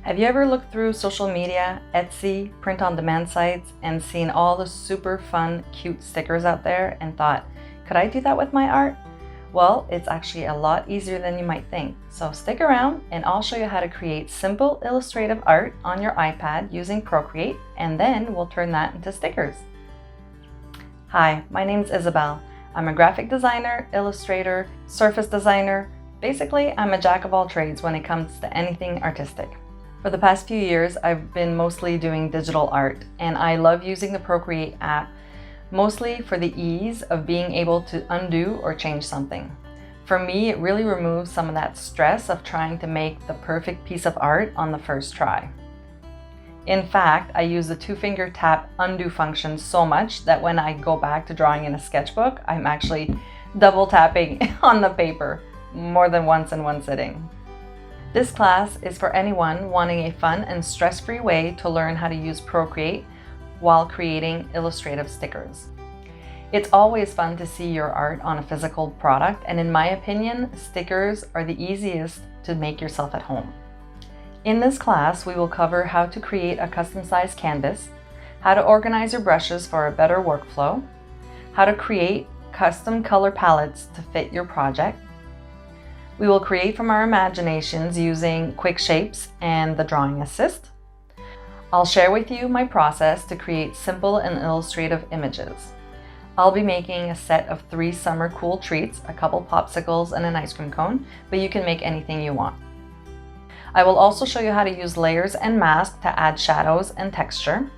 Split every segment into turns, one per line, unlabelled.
Have you ever looked through social media, Etsy, print-on-demand sites, and seen all the super fun, cute stickers out there and thought, could I do that with my art? Well, it's actually a lot easier than you might think. So stick around and I'll show you how to create simple illustrative art on your iPad using Procreate, and then we'll turn that into stickers. Hi, my name's Isabel. I'm a graphic designer, illustrator, surface designer. Basically, I'm a jack of all trades when it comes to anything artistic. For the past few years, I've been mostly doing digital art, and I love using the Procreate app, mostly for the ease of being able to undo or change something. For me, it really removes some of that stress of trying to make the perfect piece of art on the first try. In fact, I use the two-finger tap undo function so much that when I go back to drawing in a sketchbook, I'm actually double tapping on the paper more than once in one sitting. This class is for anyone wanting a fun and stress-free way to learn how to use Procreate while creating illustrative stickers. It's always fun to see your art on a physical product, and in my opinion, stickers are the easiest to make yourself at home. In this class, we will cover how to create a custom-sized canvas, how to organize your brushes for a better workflow, how to create custom color palettes to fit your project. We will create from our imaginations using quick shapes and the drawing assist. I'll share with you my process to create simple and illustrative images. I'll be making a set of 3 summer cool treats, a couple popsicles and an ice cream cone, but you can make anything you want. I will also show you how to use layers and masks to add shadows and texture.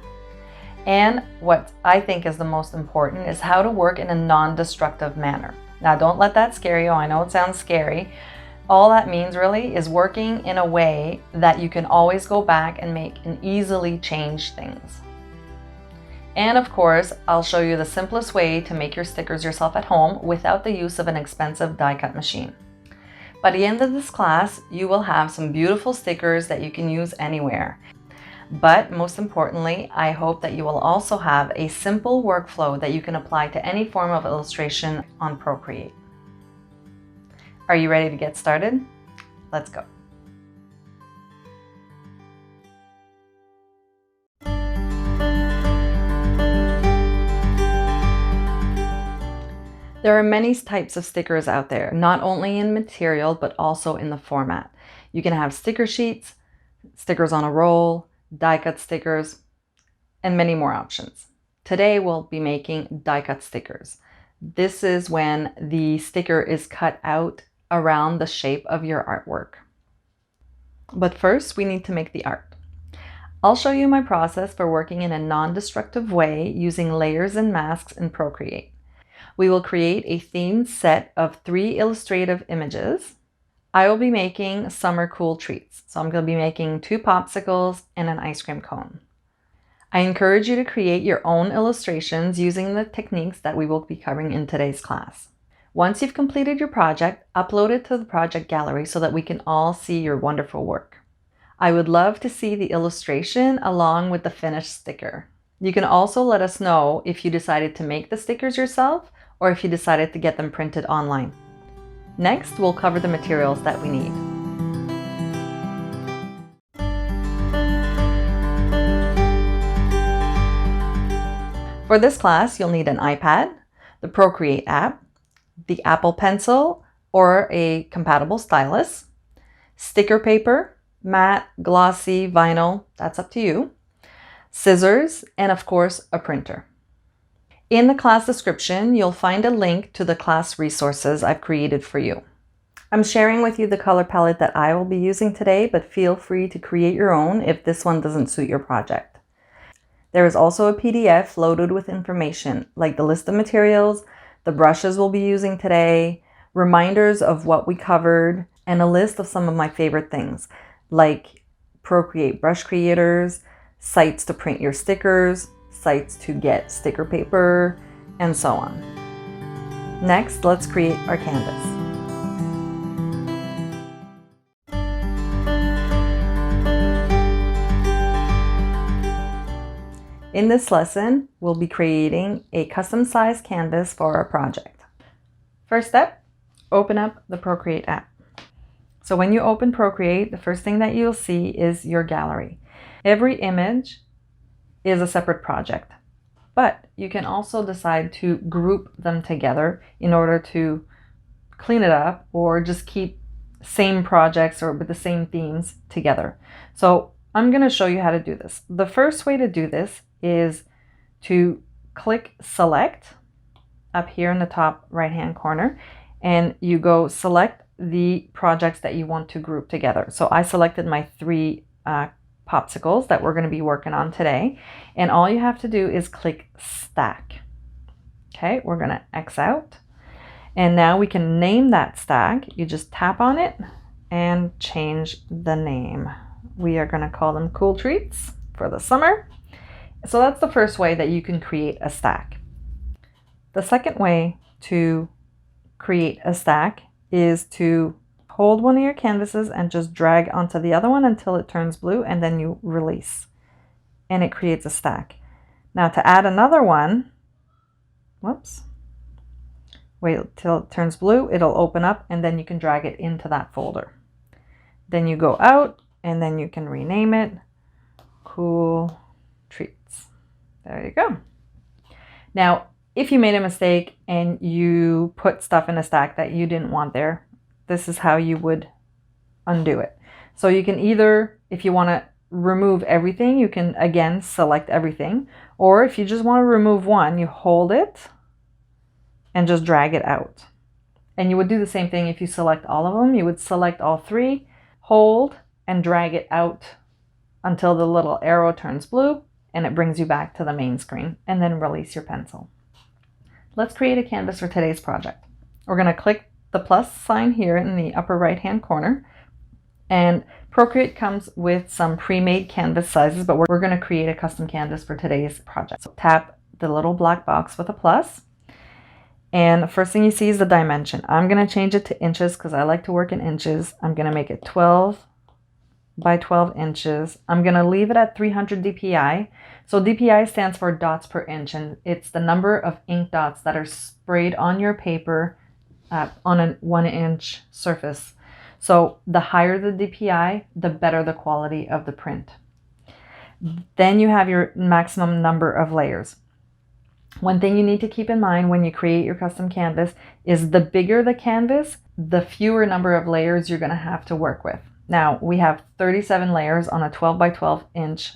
And what I think is the most important is how to work in a non-destructive manner. Now, don't let that scare you. I know it sounds scary. All that means really is working in a way that you can always go back and make and easily change things. And of course, I'll show you the simplest way to make your stickers yourself at home without the use of an expensive die cut machine. By the end of this class, you will have some beautiful stickers that you can use anywhere. But most importantly, I hope that you will also have a simple workflow that you can apply to any form of illustration on Procreate. Are you ready to get started? Let's go. There are many types of stickers out there, not only in material, but also in the format. You can have sticker sheets, stickers on a roll, die-cut stickers, and many more options. Today we'll be making die-cut stickers. This is when the sticker is cut out around the shape of your artwork. But first we need to make the art. I'll show you my process for working in a non-destructive way using layers and masks in Procreate. We will create a themed set of 3 illustrative images. I will be making summer cool treats. So I'm going to be making 2 popsicles and an ice cream cone. I encourage you to create your own illustrations using the techniques that we will be covering in today's class. Once you've completed your project, upload it to the project gallery so that we can all see your wonderful work. I would love to see the illustration along with the finished sticker. You can also let us know if you decided to make the stickers yourself or if you decided to get them printed online. Next, we'll cover the materials that we need. For this class, you'll need an iPad, the Procreate app, the Apple Pencil or a compatible stylus, sticker paper, matte, glossy, vinyl, that's up to you, scissors, and of course, a printer. In the class description, you'll find a link to the class resources I've created for you. I'm sharing with you the color palette that I will be using today, but feel free to create your own if this one doesn't suit your project. There is also a PDF loaded with information like the list of materials, the brushes we'll be using today, reminders of what we covered, and a list of some of my favorite things like Procreate brush creators, sites to print your stickers, sites to get sticker paper, and so on. Next, let's create our canvas. In this lesson, we'll be creating a custom-sized canvas for our project. First step, open up the Procreate app. So when you open Procreate, the first thing that you'll see is your gallery. Every image is a separate project, but you can also decide to group them together in order to clean it up or just keep same projects or with the same themes together. So I'm going to show you how to do this. The first way to do this is to click select up here in the top right hand corner, and you go select the projects that you want to group together. So I selected my 3 popsicles that we're going to be working on today, and all you have to do is click stack. Okay, we're going to X out, and now we can name that stack. You just tap on it and change the name. We are going to call them Cool Treats for the summer. So that's the first way that you can create a stack. The second way to create a stack is to hold one of your canvases and just drag onto the other one until it turns blue, and then you release and it creates a stack. Now to add another one, wait till it turns blue, it'll open up, and then you can drag it into that folder. Then you go out and then you can rename it Cool Treats. There you go. Now, if you made a mistake and you put stuff in a stack that you didn't want there, this is how you would undo it. So you can either, if you want to remove everything, you can again select everything. Or if you just want to remove one, you hold it and just drag it out. And you would do the same thing if you select all of them. You would select all 3, hold, and drag it out until the little arrow turns blue, and it brings you back to the main screen, and then release your pencil. Let's create a canvas for today's project. We're going to click the plus sign here in the upper right hand corner, and Procreate comes with some pre-made canvas sizes, but we're going to create a custom canvas for today's project. So tap the little black box with a plus, and the first thing you see is the dimension. I'm going to change it to inches because I like to work in inches. I'm going to make it 12 by 12 inches. I'm going to leave it at 300 dpi. So dpi stands for dots per inch, and it's the number of ink dots that are sprayed on your paper on a 1-inch surface. So the higher the dpi, the better the quality of the print. Then you have your maximum number of layers. One thing you need to keep in mind when you create your custom canvas is the bigger the canvas, the fewer number of layers you're going to have to work with. Now we have 37 layers on a 12 by 12 inch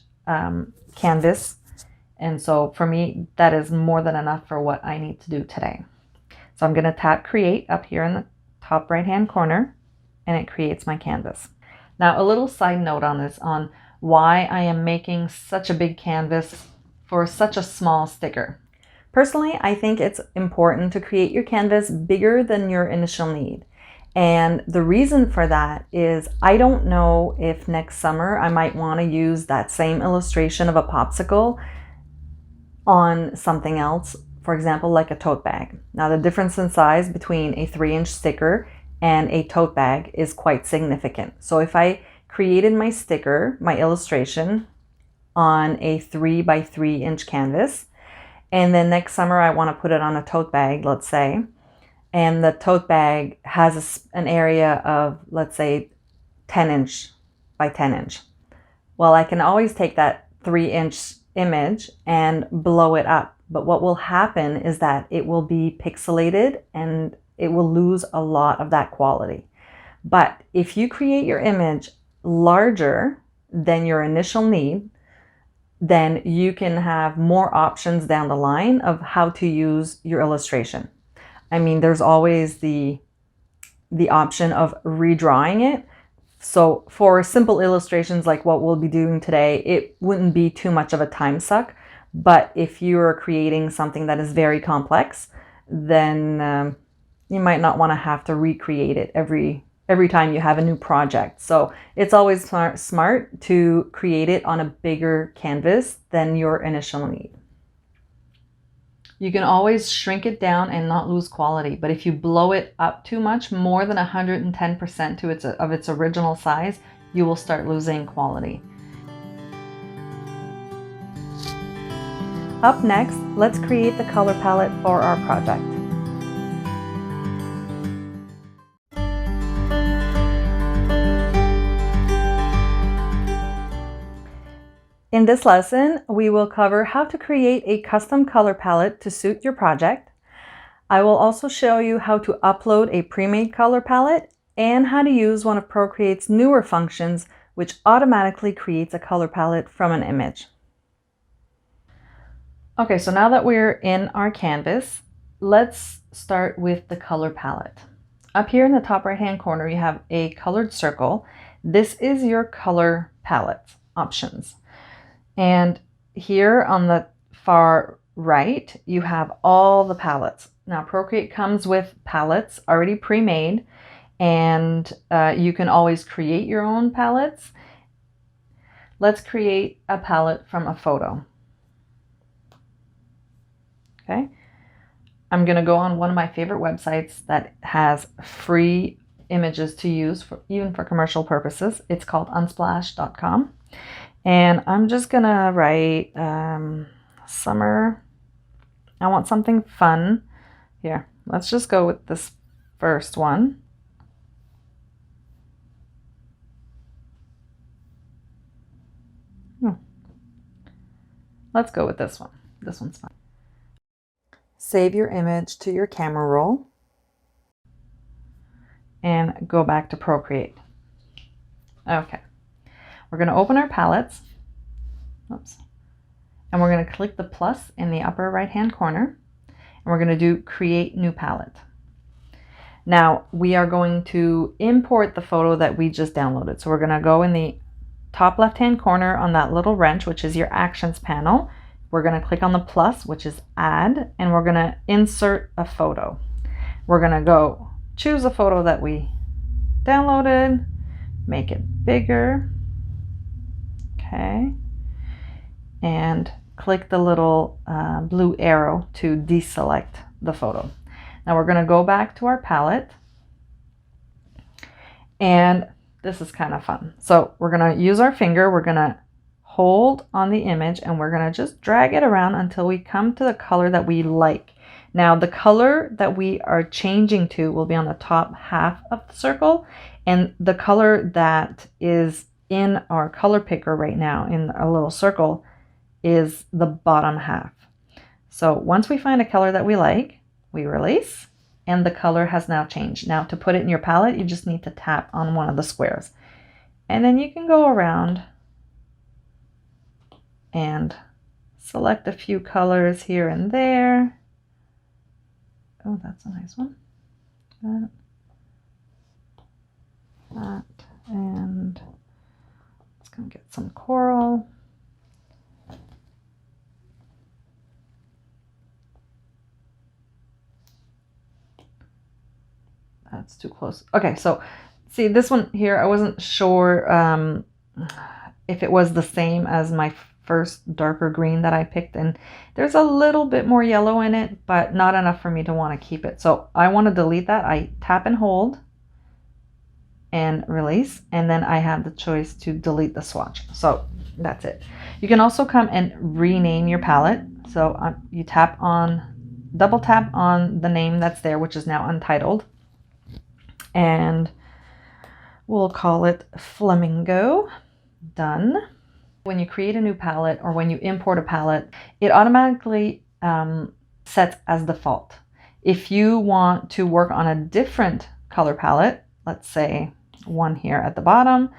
canvas. And so for me, that is more than enough for what I need to do today. So I'm going to tap create up here in the top right hand corner, and it creates my canvas. Now a little side note on this, on why I am making such a big canvas for such a small sticker. Personally, I think it's important to create your canvas bigger than your initial need. And the reason for that is I don't know if next summer I might want to use that same illustration of a popsicle on something else, for example, like a tote bag. Now the difference in size between a 3-inch sticker and a tote bag is quite significant. So if I created my sticker, my illustration, on a 3 by 3-inch canvas, and then next summer I want to put it on a tote bag, let's say, and the tote bag has an area of, let's say, 10-inch by 10-inch. Well, I can always take that 3-inch image and blow it up. But what will happen is that it will be pixelated and it will lose a lot of that quality. But if you create your image larger than your initial need, then you can have more options down the line of how to use your illustration. I mean, there's always the option of redrawing it. So for simple illustrations like what we'll be doing today, it wouldn't be too much of a time suck. But if you're creating something that is very complex, then you might not want to have to recreate it every time you have a new project. So it's always smart to create it on a bigger canvas than your initial need. You can always shrink it down and not lose quality, but if you blow it up too much, more than 110% of its original size, you will start losing quality. Up next, let's create the color palette for our project. In this lesson, we will cover how to create a custom color palette to suit your project. I will also show you how to upload a pre-made color palette and how to use one of Procreate's newer functions, which automatically creates a color palette from an image. Okay, so now that we're in our canvas, let's start with the color palette. Up here in the top right-hand corner, you have a colored circle. This is your color palette options. And here on the far right, you have all the palettes. Now, Procreate comes with palettes already pre-made, and you can always create your own palettes. Let's create a palette from a photo. Okay. I'm going to go on one of my favorite websites that has free images to use, even for commercial purposes. It's called unsplash.com. And I'm just going to write summer. I want something fun. Here, let's just go with this first one. Let's go with this one. This one's fun. Save your image to your camera roll and go back to Procreate. Okay, we're going to open our palettes. Oops. And we're going to click the plus in the upper right hand corner, and we're going to do create new palette. Now we are going to import the photo that we just downloaded. So we're going to go in the top left hand corner on that little wrench, which is your actions panel. We're going to click on the plus, which is add, and we're going to insert a photo. We're going to go choose a photo that we downloaded, make it bigger. Okay. And click the little blue arrow to deselect the photo. Now we're going to go back to our palette, and this is kind of fun. So we're going to use our finger, we're going to hold on the image, and we're going to just drag it around until we come to the color that we like. Now the color that we are changing to will be on the top half of the circle, and the color that is in our color picker right now in a little circle is the bottom half. So once we find a color that we like, we release, and the color has now changed. Now to put it in your palette, you just need to tap on one of the squares, and then you can go around and select a few colors here and there. Oh, that's a nice one. That, and let's go get some coral. That's too close. Okay, so see this one here, I wasn't sure if it was the same as my first darker green that I picked, and there's a little bit more yellow in it, but not enough for me to want to keep it. So I want to delete that. I tap and hold and release, and then I have the choice to delete the swatch. So that's it. You can also come and rename your palette. So you double tap on the name that's there, which is now untitled, and we'll call it Flamingo. Done. When you create a new palette or when you import a palette, it automatically sets as default. If you want to work on a different color palette, let's say one here at the bottom,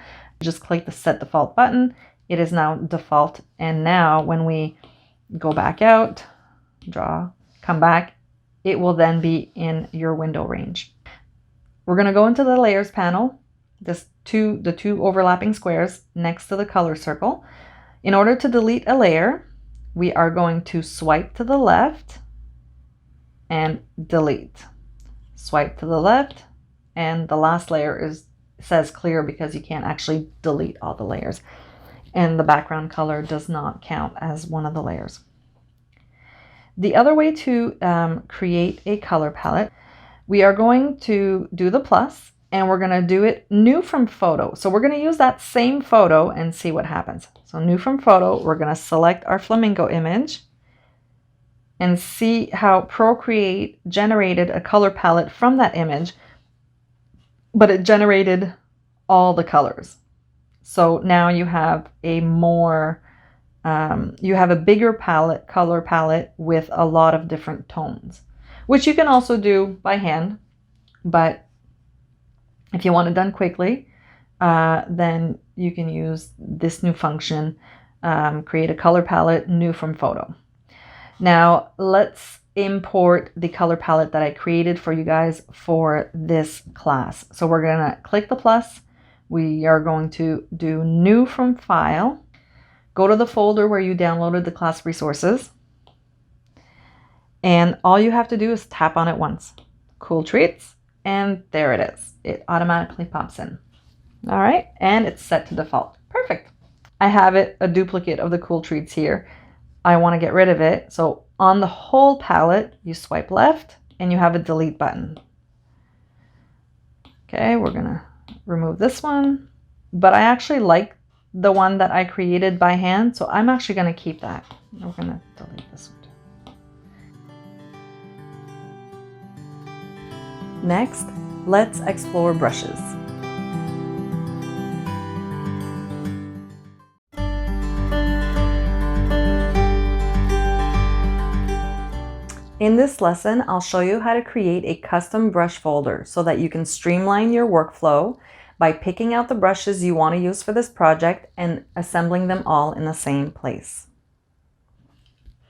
just click the set default button. It is now default, and now when we go back out, come back, it will then be in your window range. We're going to go into the layers panel, the two overlapping squares next to the color circle. In order to delete a layer, we are going to swipe to the left and delete. Swipe to the left, and the last layer says clear because you can't actually delete all the layers, and the background color does not count as one of the layers. The other way to create a color palette, we are going to do the plus, and we're going to do it new from photo. So we're going to use that same photo and see what happens. So new from photo, we're going to select our flamingo image and see how Procreate generated a color palette from that image, but it generated all the colors. So now you have a more you have a bigger color palette with a lot of different tones, which you can also do by hand. But if you want it done quickly, then you can use this new function, create a color palette new from photo. Now let's import the color palette that I created for you guys for this class. So we're gonna click the plus. We are going to do new from file. Go to the folder where you downloaded the class resources. And all you have to do is tap on it once. Cool treats. And there it is. It automatically pops in. All right. And it's set to default. Perfect. I have a duplicate of the cool treats here. I want to get rid of it. So on the whole palette, you swipe left and you have a delete button. Okay. We're going to remove this one. But I actually like the one that I created by hand. So I'm actually going to keep that. We're going to delete this one. Next, let's explore brushes. In this lesson, I'll show you how to create a custom brush folder so that you can streamline your workflow by picking out the brushes you want to use for this project and assembling them all in the same place.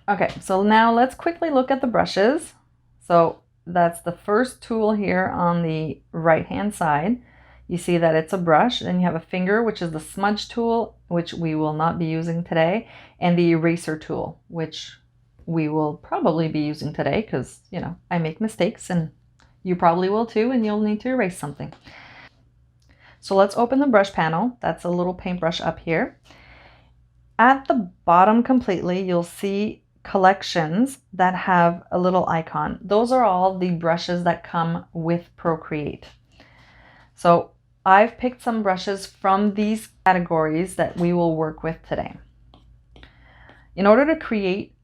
Okay, so now let's quickly look at the brushes. So that's the first tool here on the right-hand side. You see that it's a brush, and you have a finger, which is the smudge tool, which we will not be using today, and the eraser tool, which we will probably be using today because, you know, I make mistakes and you probably will too, and you'll need to erase something. So let's open the brush panel. That's a little paintbrush up here. At the bottom completely, you'll see collections that have a little icon. Those are all the brushes that come with Procreate. So I've picked some brushes from these categories that we will work with today. In order to create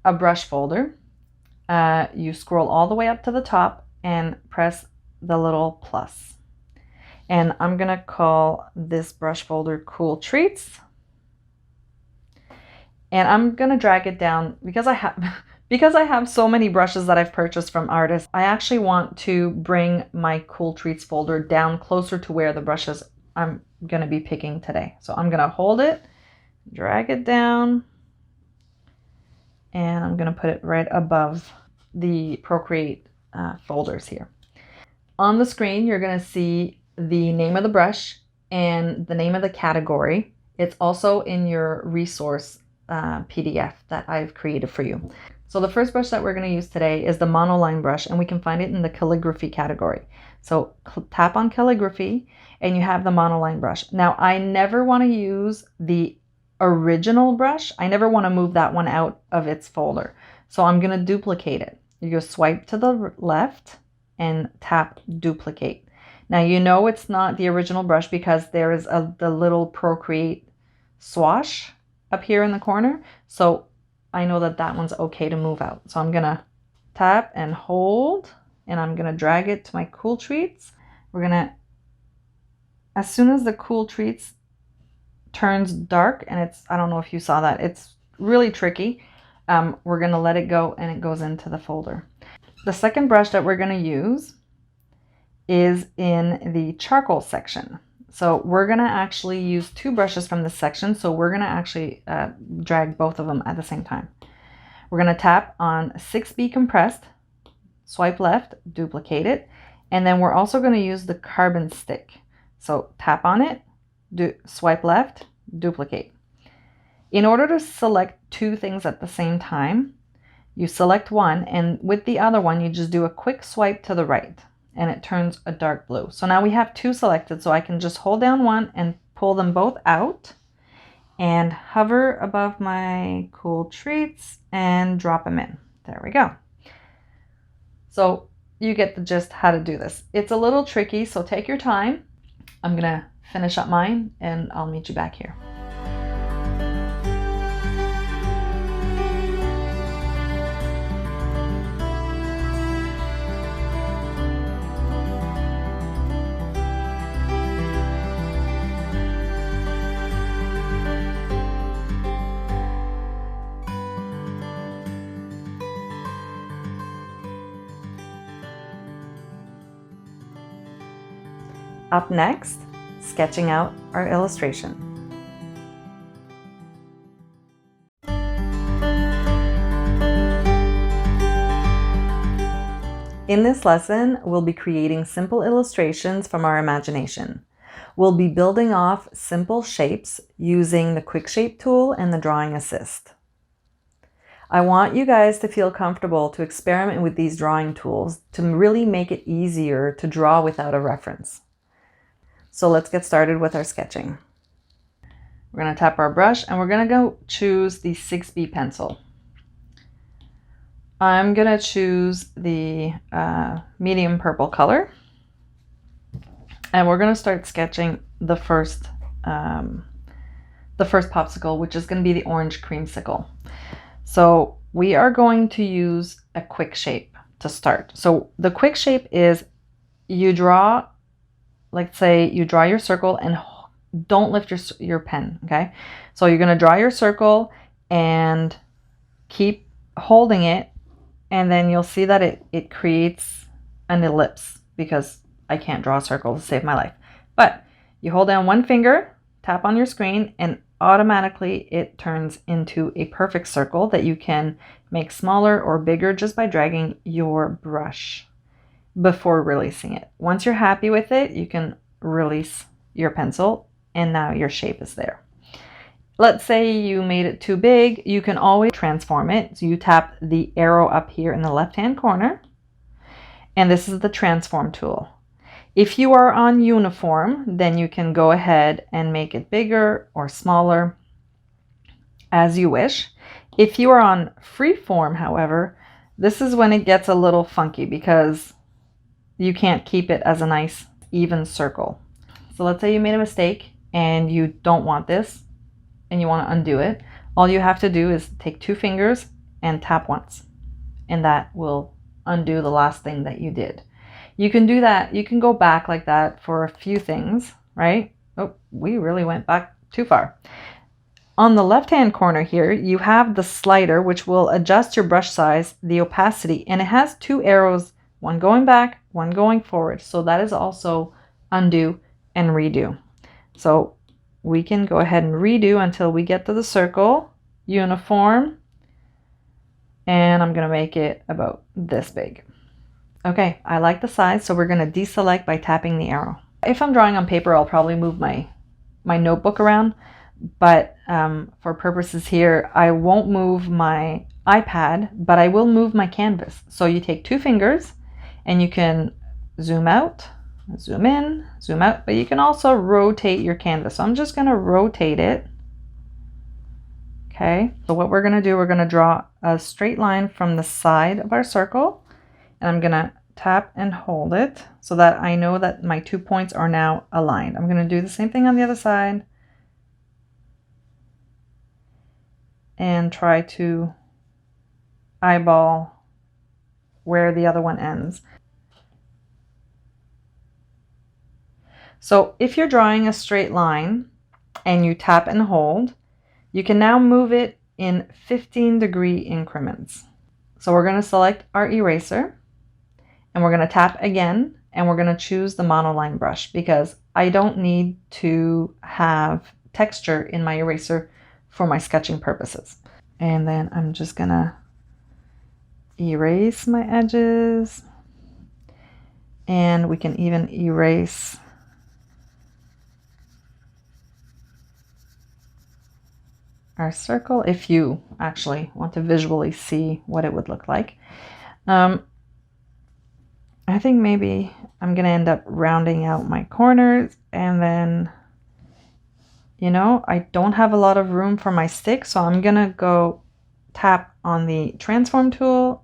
a brush folder, you scroll all the way up to the top and press the little plus. And I'm gonna call this brush folder Cool Treats. And I'm gonna drag it down because I have so many brushes that I've purchased from artists. I actually want to bring my Cool Treats folder down closer to where the brushes I'm gonna be picking today. So I'm gonna hold it, drag it down, and I'm gonna put it right above the Procreate folders here. On the screen, you're gonna see the name of the brush and the name of the category. It's also in your resource PDF that I've created for you. So the first brush that we're going to use today is the monoline brush, and we can find it in the calligraphy category. So tap on calligraphy and you have the monoline brush. Now I never want to use the original brush. I never want to move that one out of its folder. So I'm going to duplicate it. You go swipe to the left and tap duplicate. Now you know it's not the original brush because there is the little Procreate swash up here in the corner. So I know that that one's okay to move out. So I'm gonna tap and hold, and I'm gonna drag it to my Cool Treats. We're gonna, as soon as the Cool Treats turns dark, and it's, I don't know if you saw that, it's really tricky. We're gonna let it go and it goes into the folder. The second brush that we're gonna use is in the charcoal section. So we're gonna actually use two brushes from this section. So we're gonna actually drag both of them at the same time. We're gonna tap on 6B compressed, swipe left, duplicate it, and then we're also gonna use the carbon stick. So tap on it, swipe left, duplicate. In order to select two things at the same time, you select one, and with the other one, you just do a quick swipe to the right, and it turns a dark blue. So now we have two selected, so I can just hold down one and pull them both out and hover above my Cool Treats and drop them in. There we go. So you get the gist how to do this. It's a little tricky, so take your time. I'm gonna finish up mine and I'll meet you back here. Up next, sketching out our illustration. In this lesson, we'll be creating simple illustrations from our imagination. We'll be building off simple shapes using the Quick Shape tool and the Drawing Assist. I want you guys to feel comfortable to experiment with these drawing tools to really make it easier to draw without a reference. So let's get started with our sketching. We're going to tap our brush and we're going to go choose the 6B pencil. I'm going to choose the medium purple color. And we're going to start sketching the first popsicle, which is going to be the orange creamsicle. So we are going to use a quick shape to start. So the quick shape is you draw, let's say you draw your circle and don't lift your pen, okay? So you're going to draw your circle and keep holding it, and then you'll see that it creates an ellipse because I can't draw a circle to save my life. But you hold down one finger, tap on your screen, and automatically it turns into a perfect circle that you can make smaller or bigger just by dragging your brush before releasing it. Once you're happy with it, you can release your pencil and now your shape is there. Let's say you made it too big, you can always transform it. So you tap the arrow up here in the left-hand corner, and this is the transform tool. If you are on uniform, then you can go ahead and make it bigger or smaller as you wish. If you are on freeform, however, this is when it gets a little funky because you can't keep it as a nice even circle. So let's say you made a mistake and you don't want this and you want to undo it. All you have to do is take two fingers and tap once, and that will undo the last thing that you did. You can do that. You can go back like that for a few things, right? Oh, we really went back too far. On the left-hand corner here, you have the slider, which will adjust your brush size, the opacity, and it has two arrows, one going back, one going forward. So that is also undo and redo. So we can go ahead and redo until we get to the circle, uniform, and I'm going to make it about this big. Okay, I like the size, so we're going to deselect by tapping the arrow. If I'm drawing on paper, I'll probably move my notebook around, but for purposes here, I won't move my iPad, but I will move my canvas. So you take two fingers and you can zoom out, zoom in, zoom out, but you can also rotate your canvas. So I'm just going to rotate it. Okay, so what we're going to do, we're going to draw a straight line from the side of our circle. And I'm going to tap and hold it so that I know that my 2 points are now aligned. I'm going to do the same thing on the other side and try to eyeball where the other one ends. So if you're drawing a straight line and you tap and hold, you can now move it in 15-degree increments. So we're going to select our eraser. And we're going to tap again, and we're going to choose the monoline brush because I don't need to have texture in my eraser for my sketching purposes. And then I'm just going to erase my edges, and we can even erase our circle if you actually want to visually see what it would look like. I think maybe I'm going to end up rounding out my corners, and then, you know, I don't have a lot of room for my stick, so I'm going to go tap on the transform tool.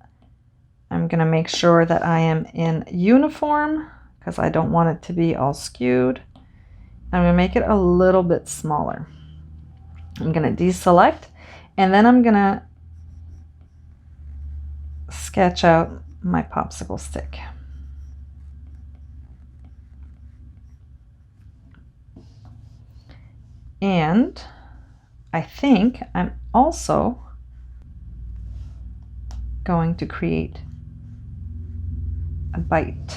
I'm going to make sure that I am in uniform because I don't want it to be all skewed. I'm going to make it a little bit smaller. I'm going to deselect, and then I'm going to sketch out my popsicle stick. And I think I'm also going to create a bite.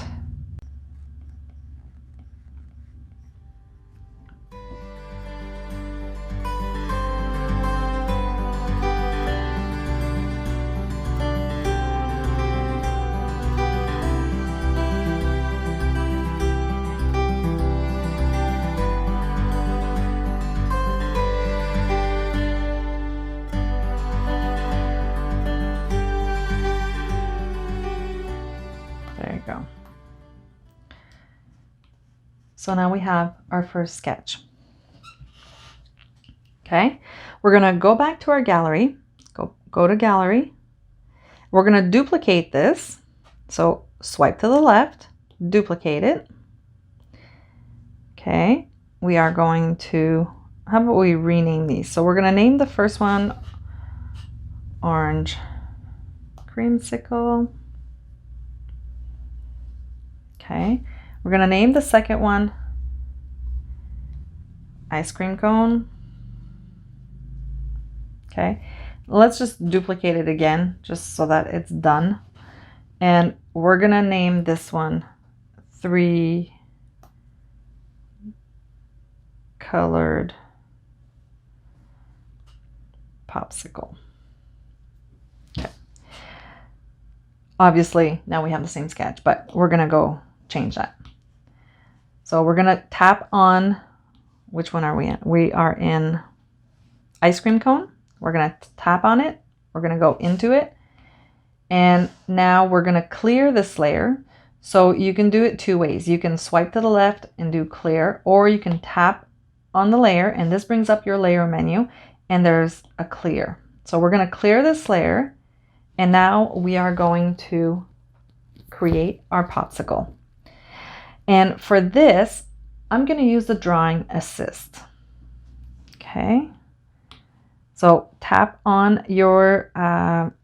So now we have our first sketch. Okay, we're gonna go back to our gallery, go to gallery. We're gonna duplicate this. So swipe to the left, duplicate it. Okay, we are going to, how about we rename these? So we're gonna name the first one Orange Creamsicle. Okay, we're gonna name the second one Ice Cream Cone. Okay, let's just duplicate it again just so that it's done. And we're gonna name this one 3 Colored Popsicle. Okay. Obviously, now we have the same sketch, but we're gonna go change that. So we're gonna tap on, which one are we in? We are in Ice Cream Cone. We're gonna tap on it. We're gonna go into it. And now we're gonna clear this layer. So you can do it 2 ways. You can swipe to the left and do clear, or you can tap on the layer, and this brings up your layer menu, and there's a clear. So we're gonna clear this layer, and now we are going to create our popsicle. And for this, I'm gonna use the drawing assist. Okay. So tap on your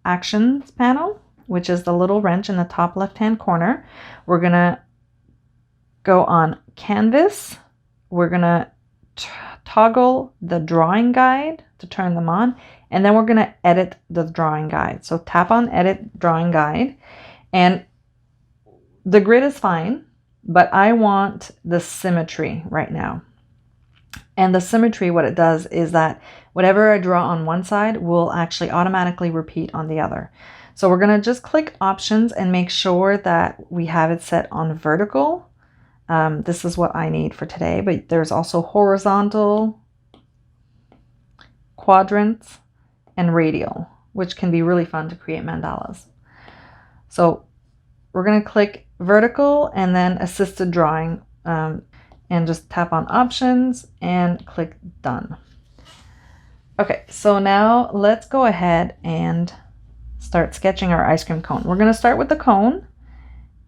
actions panel, which is the little wrench in the top left-hand corner. We're gonna go on canvas. We're gonna toggle the drawing guide to turn them on, and then we're gonna edit the drawing guide. So tap on edit drawing guide, and the grid is fine, but I want the symmetry right now. And the symmetry, what it does is that whatever I draw on one side will actually automatically repeat on the other. So we're going to just click options and make sure that we have it set on vertical. This is what I need for today, but there's also horizontal, quadrants, and radial, which can be really fun to create mandalas. So we're going to click vertical and then assisted drawing, and just tap on options and click done. Okay, so now let's go ahead and start sketching our ice cream cone. We're going to start with the cone,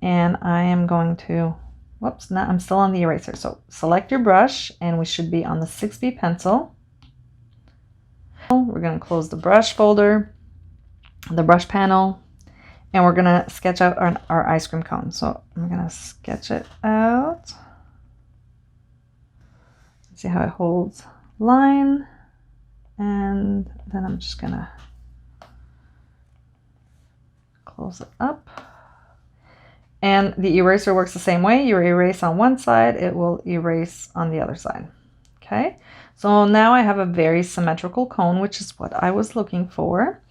and I am going to, whoops, now I'm still on the eraser. So select your brush, and we should be on the 6B pencil. We're going to close the brush folder, the brush panel, and we're going to sketch out our ice cream cone. So I'm going to sketch it out. See how it holds line, and then I'm just gonna close it up. And the eraser works the same way. You erase on one side, it will erase on the other side. Okay, so now I have a very symmetrical cone, which is what I was looking for.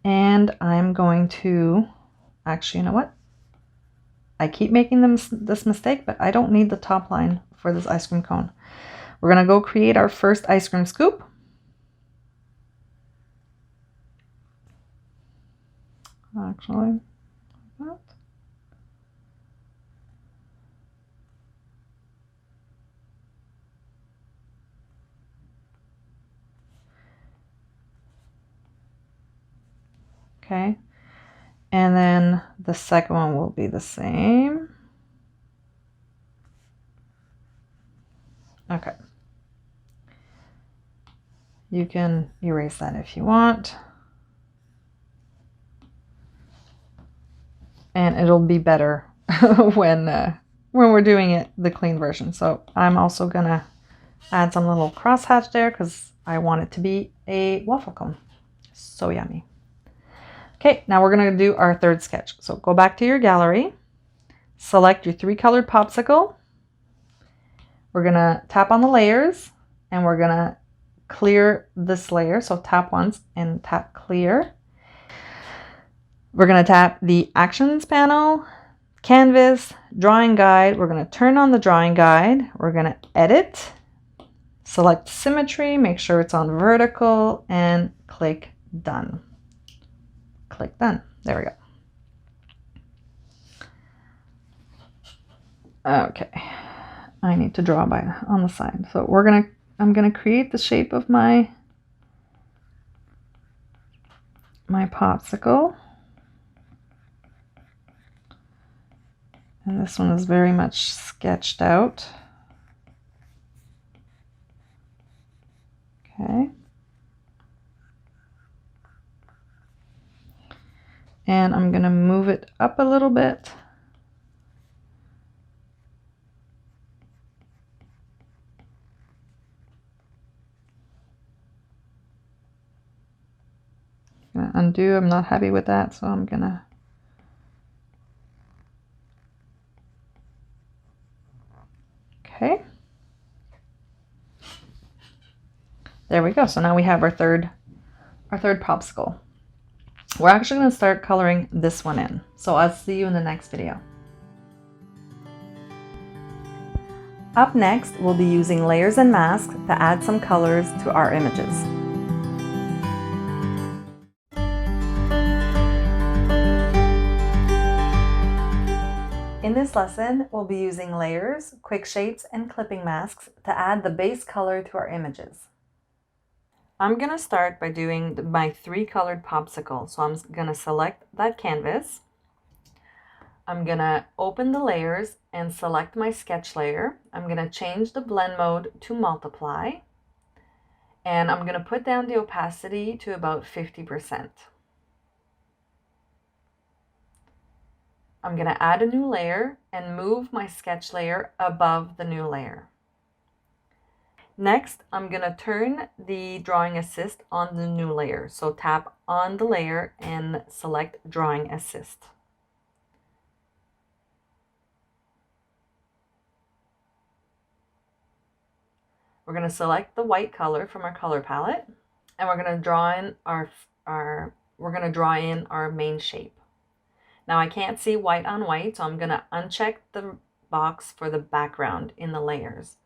And I'm going to, actually, you know what? I keep making this mistake, but I don't need the top line for this ice cream cone. We're going to go create our first ice cream scoop. Actually, that. Okay. And then the second one will be the same. Okay. You can erase that if you want. And it'll be better when we're doing it the clean version. So I'm also gonna add some little crosshatch there because I want it to be a waffle cone. So yummy. Okay, now we're gonna do our third sketch. So go back to your gallery, select your 3 colored popsicle. We're gonna tap on the layers, and we're gonna clear this layer. So tap once and tap clear. We're going to tap the actions panel, canvas, drawing guide. We're going to turn on the drawing guide. We're going to edit, select symmetry, make sure it's on vertical, and click done. Click done. There we go. Okay. I need to draw by on the side. So I'm gonna create the shape of my popsicle. And this one is very much sketched out. Okay. And I'm gonna move it up a little bit. Undo. I'm not happy with that, so I'm gonna okay. There we go. So now we have our third popsicle. We're actually going to start coloring this one in. So I'll see you in the next video. Up next, we'll be using layers and masks to add some colors to our images. In this lesson, we'll be using layers, quick shapes, and clipping masks to add the base color to our images. I'm going to start by doing my 3-colored popsicle. So I'm going to select that canvas. I'm going to open the layers and select my sketch layer. I'm going to change the blend mode to multiply. And I'm going to put down the opacity to about 50%. I'm going to add a new layer and move my sketch layer above the new layer. Next, I'm going to turn the drawing assist on the new layer. So tap on the layer and select drawing assist. We're going to select the white color from our color palette, and we're going to draw in our main shape. Now I can't see white on white, so I'm going to uncheck the box for the background in the layers.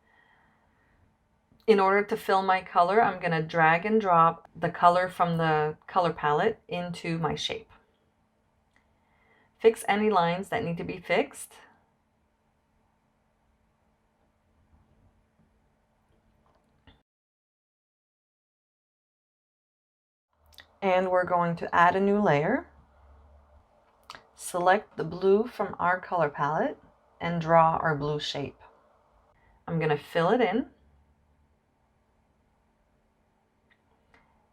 In order to fill my color, I'm going to drag and drop the color from the color palette into my shape. Fix any lines that need to be fixed. And we're going to add a new layer. Select the blue from our color palette and draw our blue shape. I'm going to fill it in.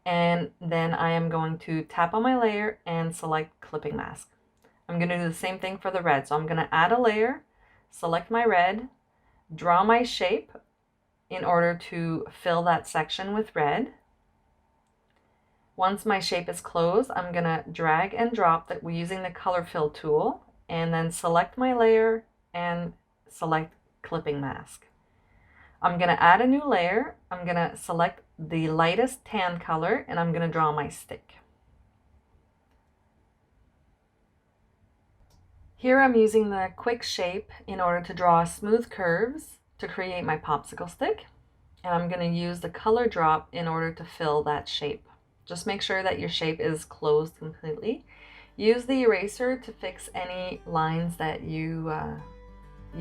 And then I am going to tap on my layer and select clipping mask. I'm going to do the same thing for the red. So I'm going to add a layer, select my red, draw my shape in order to fill that section with red. Once my shape is closed, I'm going to drag and drop that we're using the color fill tool, and then select my layer and select clipping mask. I'm going to add a new layer. I'm going to select the lightest tan color and I'm going to draw my stick. Here I'm using the quick shape in order to draw smooth curves to create my popsicle stick. And I'm going to use the color drop in order to fill that shape. Just make sure that your shape is closed completely. Use the eraser to fix any lines that you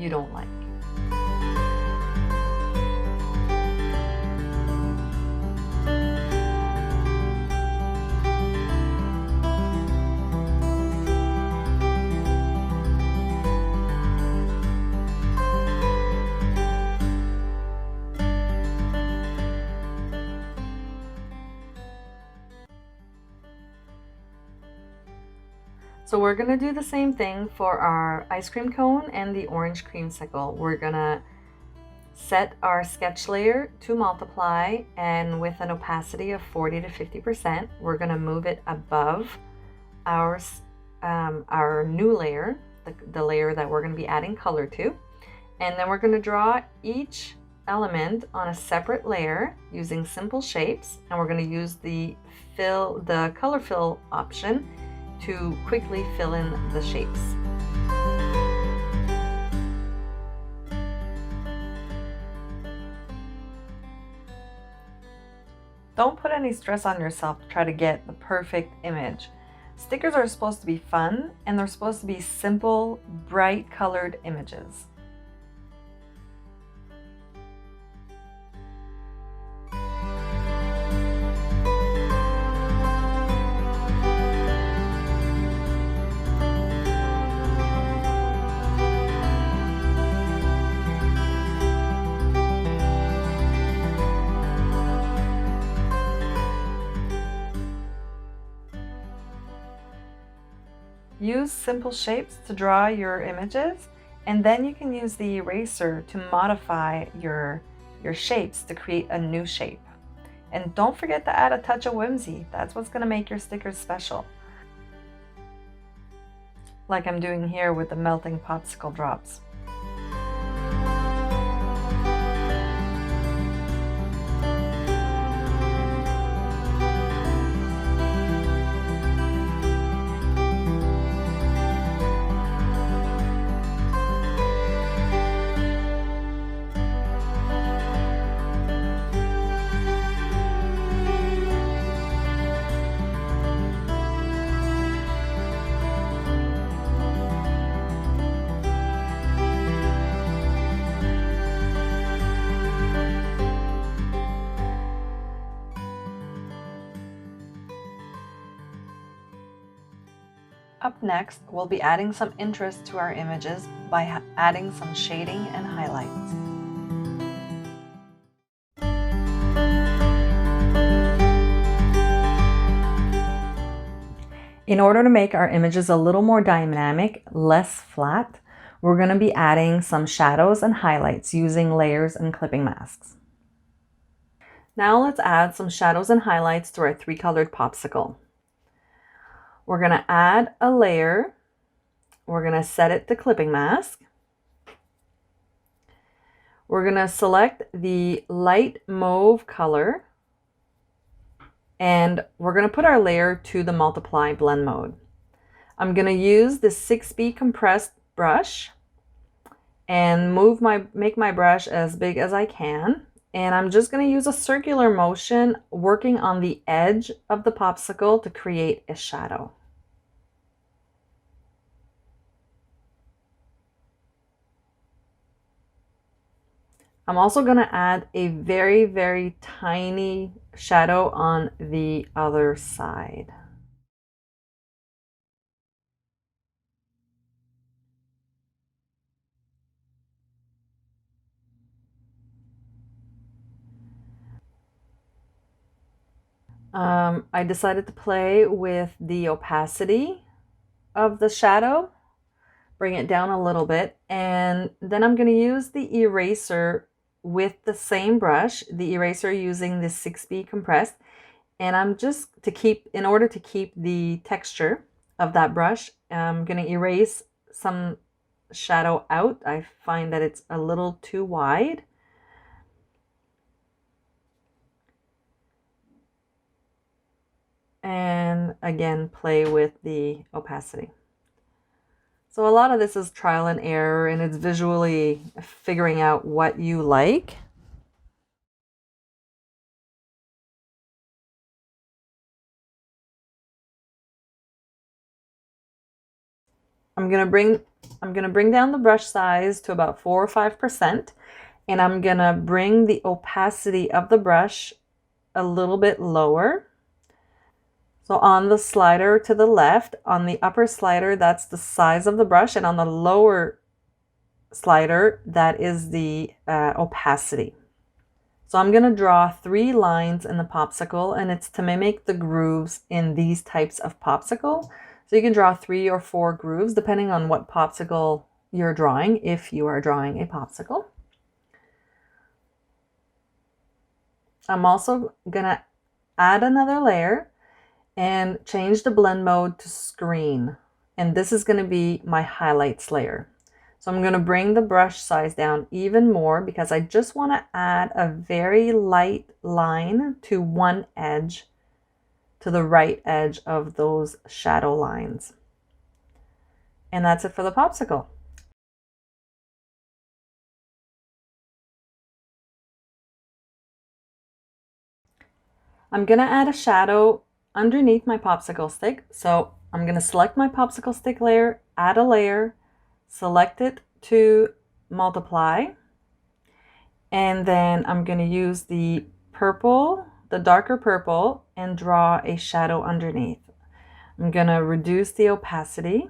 don't like. So we're going to do the same thing for our ice cream cone and the orange creamsicle. We're going to set our sketch layer to multiply, and with an opacity of 40 to 50%, we're going to move it above our new layer, the layer that we're going to be adding color to. And then we're going to draw each element on a separate layer using simple shapes, and we're going to use the color fill option to quickly fill in the shapes. Don't put any stress on yourself to try to get the perfect image. Stickers are supposed to be fun, and they're supposed to be simple, bright colored images. Use simple shapes to draw your images, and then you can use the eraser to modify your shapes to create a new shape. And don't forget to add a touch of whimsy. That's what's going to make your stickers special. Like I'm doing here with the melting popsicle drops. Up next, we'll be adding some interest to our images by adding some shading and highlights. In order to make our images a little more dynamic, less flat, we're going to be adding some shadows and highlights using layers and clipping masks. Now let's add some shadows and highlights to our 3-colored popsicle. We're going to add a layer. We're going to set it to clipping mask. We're going to select the light mauve color, and we're going to put our layer to the multiply blend mode. I'm going to use the 6B compressed brush and make my brush as big as I can. And I'm just going to use a circular motion working on the edge of the popsicle to create a shadow. I'm also going to add a very, very tiny shadow on the other side. I decided to play with the opacity of the shadow, bring it down a little bit, and then I'm going to use the eraser with the same brush, the eraser using the 6B compressed, and I'm just in order to keep the texture of that brush, I'm going to erase some shadow out. I find that it's a little too wide. And again, play with the opacity. So a lot of this is trial and error, and it's visually figuring out what you like. I'm gonna bring down the brush size to about 4 or 5%, and I'm gonna bring the opacity of the brush a little bit lower. So on the slider to the left, on the upper slider, that's the size of the brush, and on the lower slider, that is the opacity. So I'm going to draw 3 lines in the popsicle, and it's to mimic the grooves in these types of popsicle. So you can draw 3 or 4 grooves depending on what popsicle you're drawing, if you are drawing a popsicle. I'm also going to add another layer and change the blend mode to screen. And this is going to be my highlights layer. So I'm going to bring the brush size down even more because I just want to add a very light line to one edge, to the right edge of those shadow lines. And that's it for the popsicle. I'm going to add a shadow underneath my popsicle stick. So I'm going to select my popsicle stick layer, add a layer, select it to multiply, and then I'm going to use the purple, the darker purple, and draw a shadow underneath. I'm going to reduce the opacity.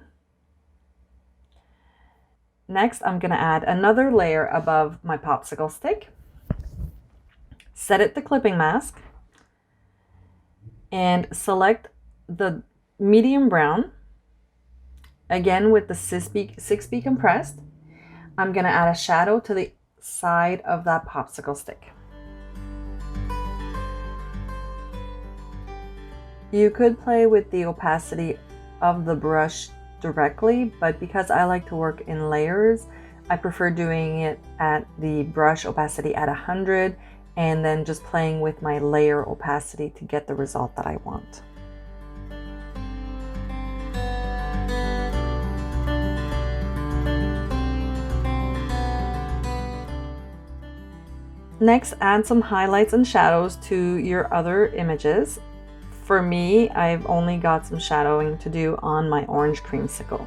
Next, I'm going to add another layer above my popsicle stick, set it to clipping mask, and select the medium brown Again, with the 6B compressed, I'm going to add a shadow to the side of that popsicle stick. You could play with the opacity of the brush directly, but because I like to work in layers, I prefer doing it at the brush opacity at 100 and then just playing with my layer opacity to get the result that I want. Next, add some highlights and shadows to your other images. For me, I've only got some shadowing to do on my orange creamsicle.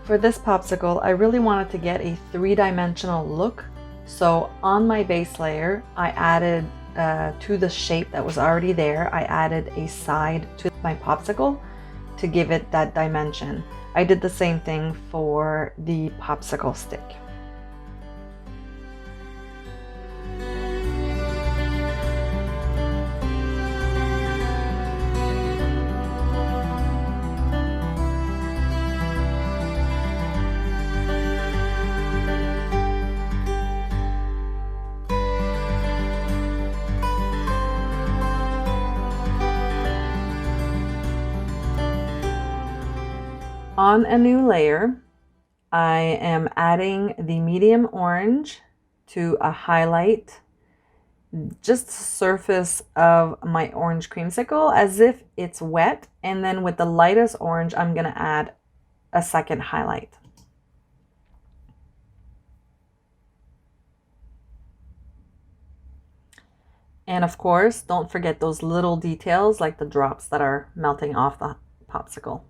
For this popsicle, I really wanted to get a three-dimensional look. So on my base layer, I added to the shape that was already there, I added a side to my popsicle to give it that dimension. I did the same thing for the popsicle stick. On a new layer, I am adding the medium orange to a highlight, just the surface of my orange creamsicle as if it's wet. And then with the lightest orange, I'm going to add a second highlight. And of course, don't forget those little details like the drops that are melting off the popsicle.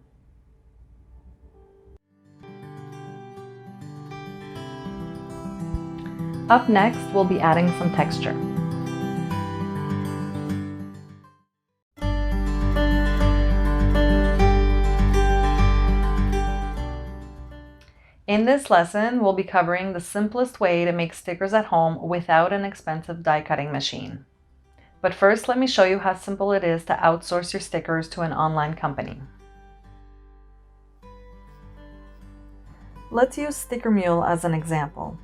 Up next, we'll be adding some texture. In this lesson, we'll be covering the simplest way to make stickers at home without an expensive die cutting machine. But first, let me show you how simple it is to outsource your stickers to an online company. Let's use Sticker Mule as an example.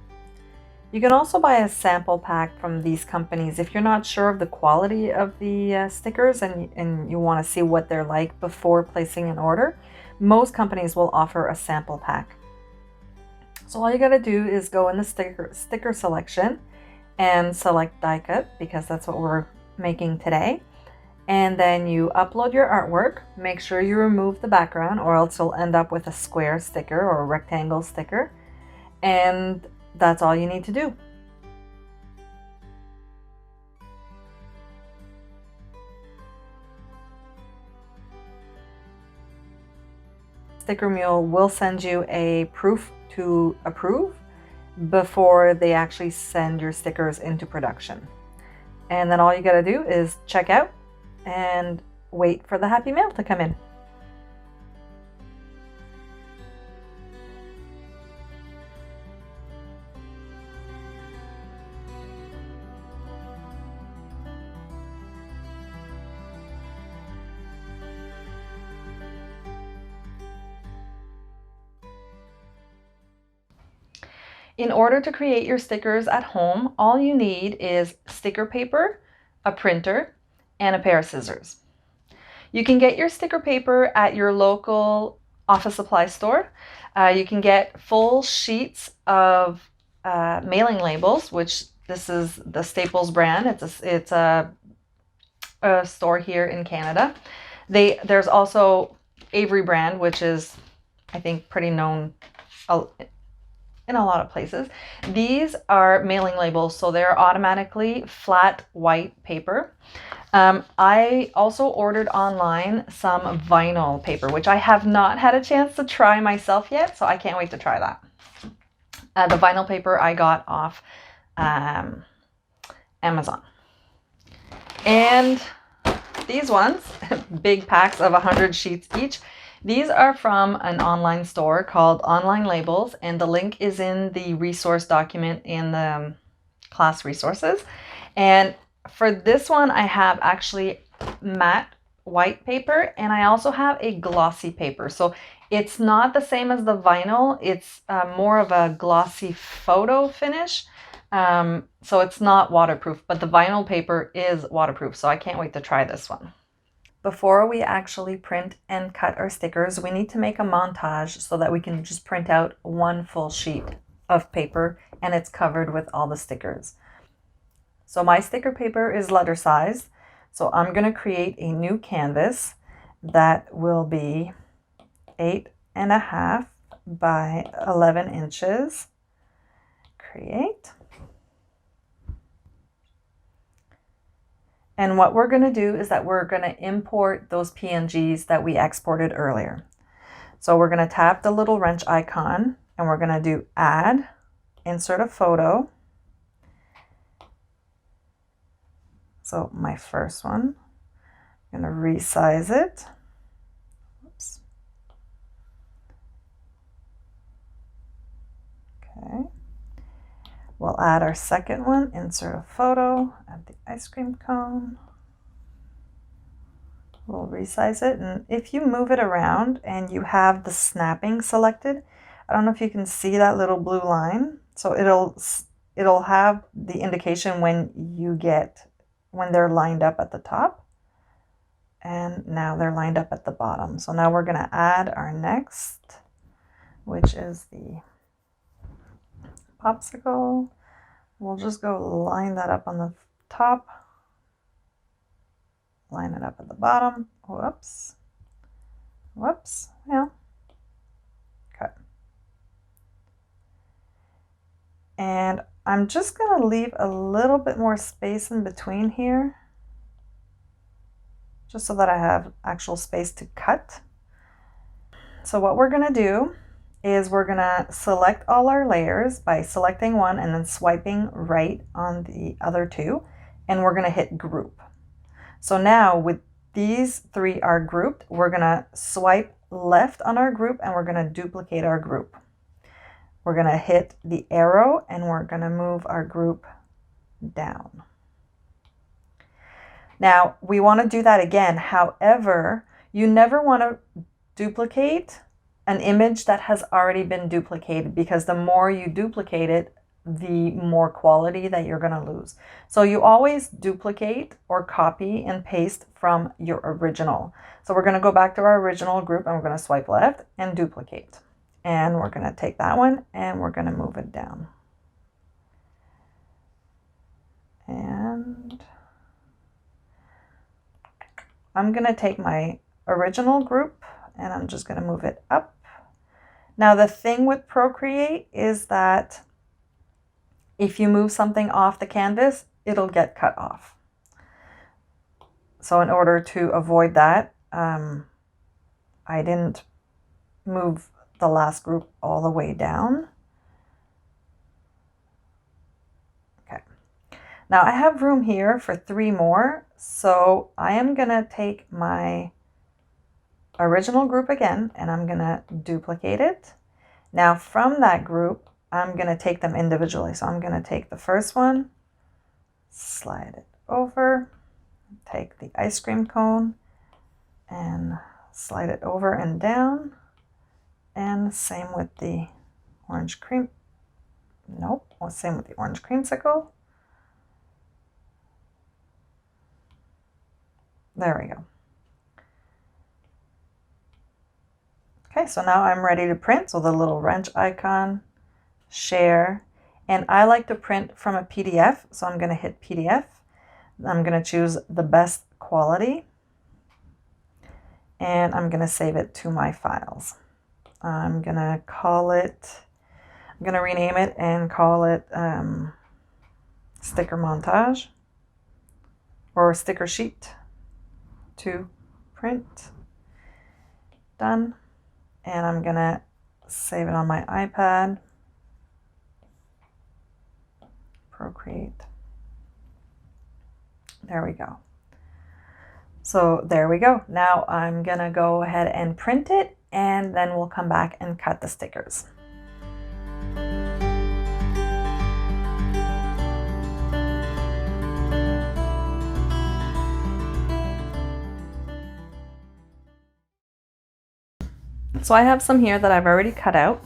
You can also buy a sample pack from these companies if you're not sure of the quality of the stickers and you want to see what they're like before placing an order. Most companies will offer a sample pack. So all you got to do is go in the sticker selection and select die cut, because that's what we're making today. And then you upload your artwork. Make sure you remove the background or else you'll end up with a square sticker or a rectangle sticker. And that's all you need to do. Sticker Mule will send you a proof to approve before they actually send your stickers into production. And then all you got to do is check out and wait for the happy mail to come in. In order to create your stickers at home, all you need is sticker paper, a printer, and a pair of scissors. You can get your sticker paper at your local office supply store. You can get full sheets of mailing labels, which this is the Staples brand. It's a store here in Canada. There's also Avery brand, which is, I think, pretty known in a lot of places. These are mailing labels, so they're automatically flat white paper. I also ordered online some vinyl paper, which I have not had a chance to try myself yet, so I can't wait to try that. The vinyl paper I got off Amazon. And these ones, big packs of 100 sheets each. These are from an online store called Online Labels, and the link is in the resource document in the class resources. And for this one, I have actually matte white paper, and I also have a glossy paper. So it's not the same as the vinyl. It's more of a glossy photo finish. So it's not waterproof, but the vinyl paper is waterproof. So I can't wait to try this one. Before we actually print and cut our stickers, we need to make a montage so that we can just print out one full sheet of paper and it's covered with all the stickers. So my sticker paper is letter size. So I'm going to create a new canvas that will be 8.5 by 11 inches. Create. And what we're going to do is that we're going to import those PNGs that we exported earlier. So we're going to tap the little wrench icon and we're going to do add, insert a photo. So my first one, I'm going to resize it. Oops. Okay. We'll add our second one, insert a photo, add the ice cream cone. We'll resize it, and if you move it around and you have the snapping selected, I don't know if you can see that little blue line. So it'll have the indication when they're lined up at the top. And now they're lined up at the bottom. So now we're going to add our next, which is the popsicle. We'll just go line that up on the top, line it up at the bottom. Whoops. Yeah. Okay. And I'm just going to leave a little bit more space in between here, just so that I have actual space to cut. So what we're going to do is we're going to select all our layers by selecting one and then swiping right on the other two, and we're going to hit group. So now with these three are grouped, we're going to swipe left on our group and we're going to duplicate our group. We're going to hit the arrow and we're going to move our group down. Now we want to do that again. However, you never want to duplicate an image that has already been duplicated, because the more you duplicate it, the more quality that you're going to lose. So you always duplicate or copy and paste from your original. So we're going to go back to our original group and we're going to swipe left and duplicate. And we're going to take that one and we're going to move it down. And I'm going to take my original group and I'm just going to move it up. Now the thing with Procreate is that if you move something off the canvas, it'll get cut off. So in order to avoid that, I didn't move the last group all the way down. Okay. Now I have room here for 3 more. So I am going to take my original group again and I'm going to duplicate it. Now from that group, I'm going to take them individually. So I'm going to take the first one, slide it over, take the ice cream cone and slide it over and down. And same with the orange cream. Nope, well, same with the orange creamsicle. There we go. Okay, so now I'm ready to print. So the little wrench icon, share, and I like to print from a PDF. So I'm going to hit PDF. I'm going to choose the best quality and I'm going to save it to my files. I'm going to rename it and call it sticker montage or sticker sheet to print. Done. And I'm going to save it on my iPad. Procreate. There we go. So there we go. Now I'm going to go ahead and print it, and then we'll come back and cut the stickers. So I have some here that I've already cut out,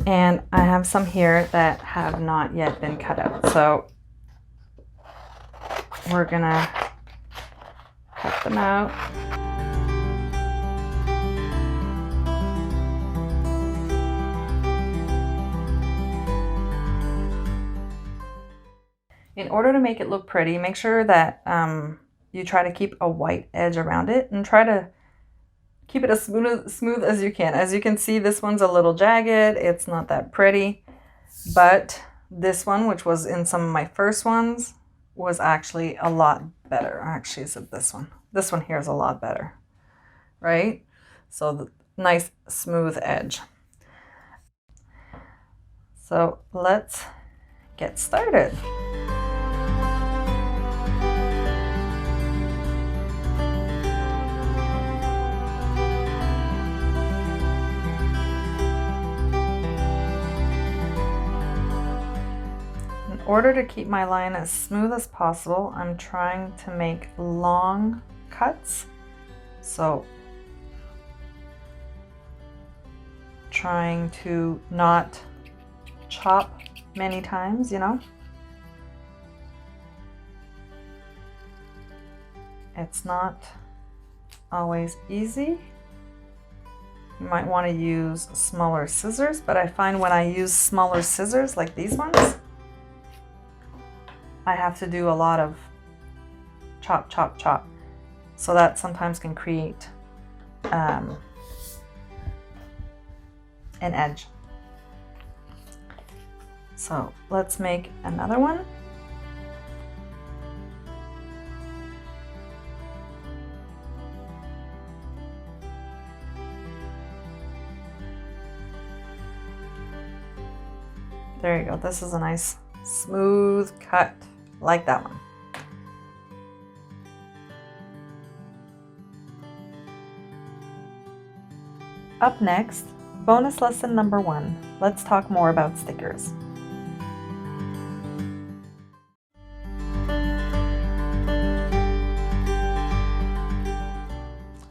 and I have some here that have not yet been cut out. So we're gonna cut them out. In order to make it look pretty, make sure that you try to keep a white edge around it and try to keep it as smooth as you can. As you can see, this one's a little jagged. It's not that pretty, but this one, which was in some of my first ones, was actually a lot better. Actually, is it this one? This one here is a lot better, right? So the nice smooth edge. So let's get started. In order to keep my line as smooth as possible, I'm trying to make long cuts. So trying to not chop many times, you know. It's not always easy. You might want to use smaller scissors, but I find when I use smaller scissors like these ones, I have to do a lot of chop, chop, chop. So that sometimes can create an edge. So let's make another one. There you go. This is a nice smooth cut, like that one. Up next, bonus lesson number 1. Let's talk more about stickers.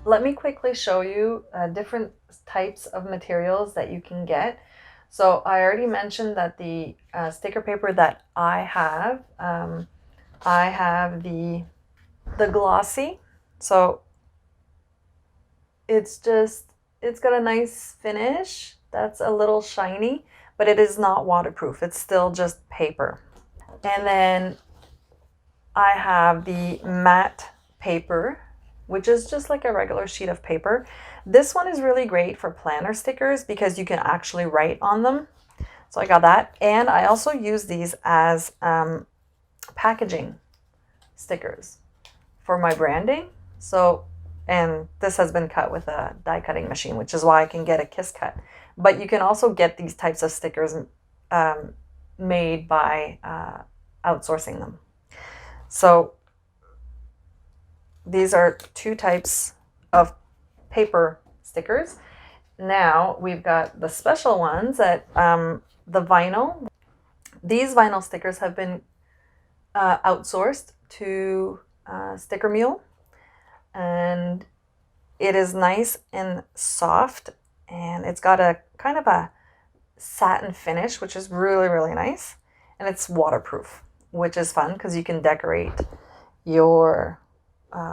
Let me quickly show you different types of materials that you can get. So I already mentioned that the sticker paper that I have the glossy. So it's got a nice finish that's a little shiny, but it is not waterproof. It's still just paper. And then I have the matte paper, which is just like a regular sheet of paper. This one is really great for planner stickers because you can actually write on them. So I got that. And I also use these as packaging stickers for my branding. So, and this has been cut with a die cutting machine, which is why I can get a kiss cut. But you can also get these types of stickers made by outsourcing them. So these are 2 types of paper stickers. Now we've got the special ones that the vinyl. These vinyl stickers have been outsourced to Sticker Mule, and it is nice and soft, and it's got a kind of a satin finish, which is really, really nice, and it's waterproof, which is fun because you can decorate your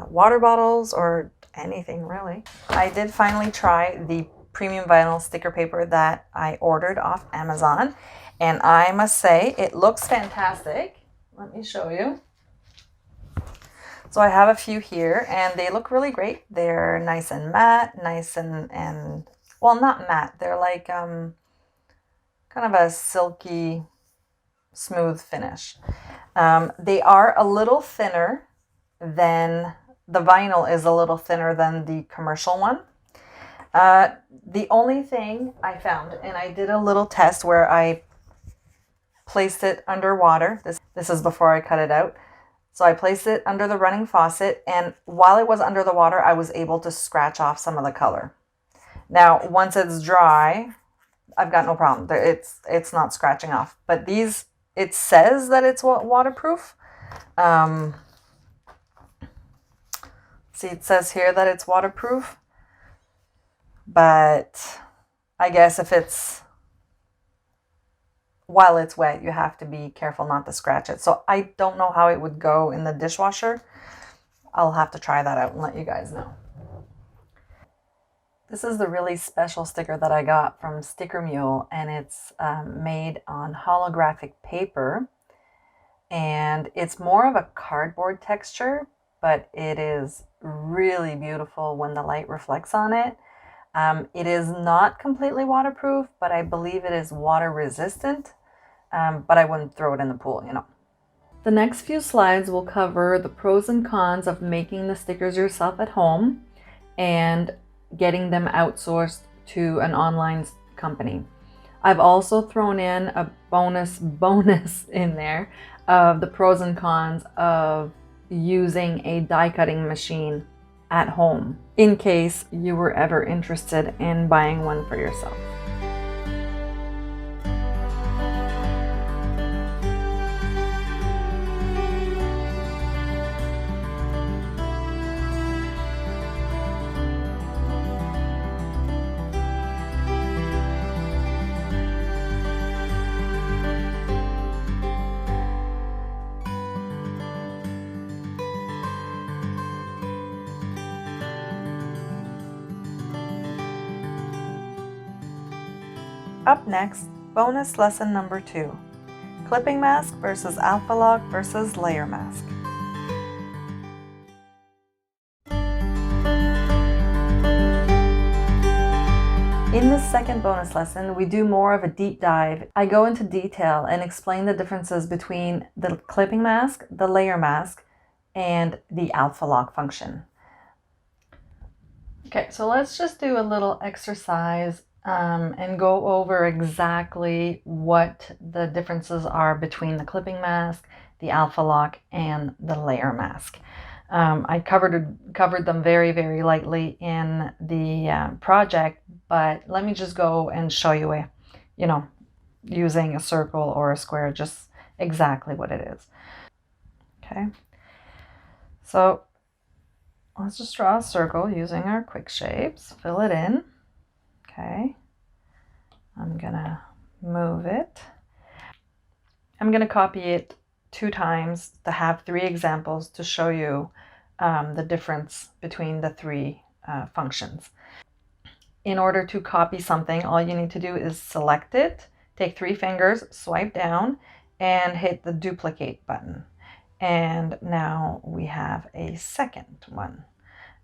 water bottles or anything really. I did finally try the premium vinyl sticker paper that I ordered off Amazon, and I must say it looks fantastic. Let me show you. So I have a few here and they look really great. They're nice and matte, nice and well, not matte. They're like kind of a silky smooth finish. They are a little thinner than the vinyl is a little thinner than the commercial one. The only thing I found, and I did a little test where I placed it under water. This is before I cut it out. So I placed it under the running faucet, and while it was under the water, I was able to scratch off some of the color. Now, once it's dry, I've got no problem. It's not scratching off. But these, it says that it's waterproof. See, it says here that it's waterproof, but I guess while it's wet, you have to be careful not to scratch it. So I don't know how it would go in the dishwasher. I'll have to try that out and let you guys know. This is the really special sticker that I got from Sticker Mule, and it's made on holographic paper, and it's more of a cardboard texture, but it is really beautiful when the light reflects on it. It is not completely waterproof, but I believe it is water resistant, but I wouldn't throw it in the pool, you know. The next few slides will cover the pros and cons of making the stickers yourself at home and getting them outsourced to an online company. I've also thrown in a bonus in there of the pros and cons of using a die cutting machine at home in case you were ever interested in buying one for yourself. Up next, bonus lesson number 2, clipping mask versus alpha lock versus layer mask. In this second bonus lesson, we do more of a deep dive. I go into detail and explain the differences between the clipping mask, the layer mask, and the alpha lock function. Okay, so let's just do a little exercise and go over exactly what the differences are between the clipping mask, the alpha lock, and the layer mask. I covered them very, very lightly in the project, but let me just go and show you using a circle or a square, just exactly what it is. Okay, so let's just draw a circle using our quick shapes, fill it in. Okay, I'm gonna move it. I'm gonna copy it 2 times to have 3 examples to show you the difference between the 3 functions. In order to copy something, all you need to do is select it, take 3 fingers, swipe down, and hit the duplicate button. And now we have a second one.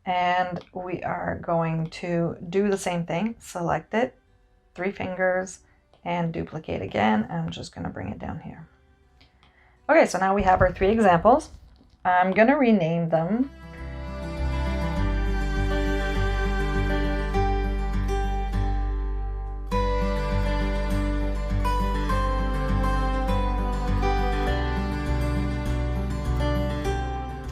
And we are going to do the same thing, select it, 3 fingers, and duplicate again. I'm just going to bring it down here. Okay, so now we have our 3 examples. I'm going to rename them.